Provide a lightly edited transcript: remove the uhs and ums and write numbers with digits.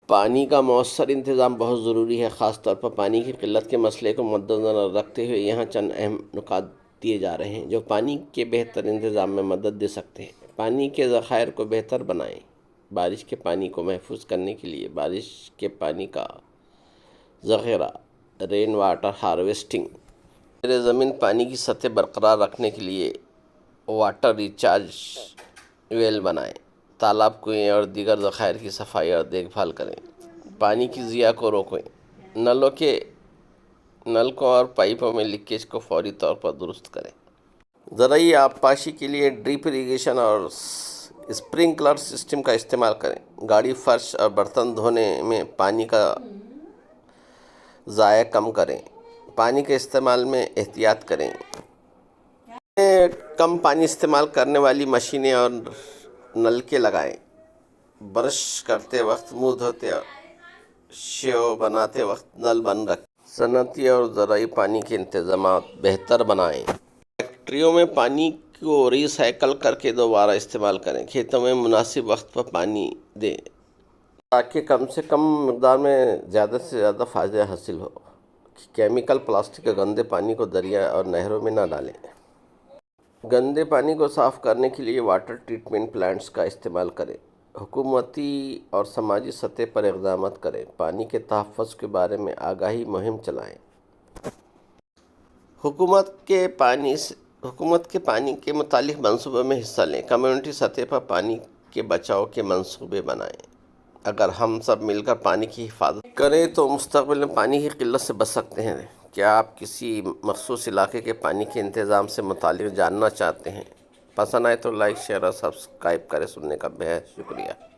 پانی کا مؤثر انتظام بہت ضروری ہے، خاص طور پر پانی کی قلت کے مسئلے کو مد نظر رکھتے ہوئے یہاں چند اہم نکات دیے جا رہے ہیں جو پانی کے بہتر انتظام میں مدد دے سکتے ہیں۔ پانی کے ذخائر کو بہتر بنائیں۔ بارش کے پانی کو محفوظ کرنے کے لیے بارش کے پانی کا ذخیرہ، رین واٹر ہارویسٹنگ۔ زیر زمین پانی کی سطح برقرار رکھنے کے لیے واٹر ریچارج ویل بنائیں۔ تالاب، کنویں اور دیگر ذخائر کی صفائی اور دیکھ بھال کریں۔ پانی کی ضیاع کو روکیں۔ نلکوں اور پائپوں میں لیکیج کو فوری طور پر درست کریں۔ زرعی آبپاشی کے لیے ڈرپ اریگیشن اور اسپرنکلر سسٹم کا استعمال کریں۔ گاڑی، فرش اور برتن دھونے میں پانی کا ضائع کم کریں۔ پانی کے استعمال میں احتیاط کریں۔ کم پانی استعمال کرنے والی مشینیں اور نلکے لگائیں۔ برش کرتے وقت، منہ دھوتے اور شیو بناتے وقت نل بند رکھیں۔ صنعتی اور زرعی پانی کے انتظامات بہتر بنائیں۔ فیکٹریوں میں پانی کو ری سائیکل کر کے دوبارہ استعمال کریں۔ کھیتوں میں مناسب وقت پر پانی دیں تاکہ کم سے کم مقدار میں زیادہ سے زیادہ فائدہ حاصل ہو۔ کیمیکل، پلاسٹک اور گندے پانی کو دریا اور نہروں میں نہ ڈالیں۔ گندے پانی کو صاف کرنے کے لیے واٹر ٹریٹمنٹ پلانٹس کا استعمال کریں۔ حکومتی اور سماجی سطح پر اقدامات کریں۔ پانی کے تحفظ کے بارے میں آگاہی مہم چلائیں۔ حکومت کے پانی کے متعلق منصوبوں میں حصہ لیں۔ کمیونٹی سطح پر پانی کے بچاؤ کے منصوبے بنائیں۔ اگر ہم سب مل کر پانی کی حفاظت کریں تو مستقبل میں پانی کی قلت سے بچ سکتے ہیں۔ کیا آپ کسی مخصوص علاقے کے پانی کے انتظام سے متعلق جاننا چاہتے ہیں؟ پسند آئے تو لائک، شیئر اور سبسکرائب کریں۔ سننے کا بہت شکریہ۔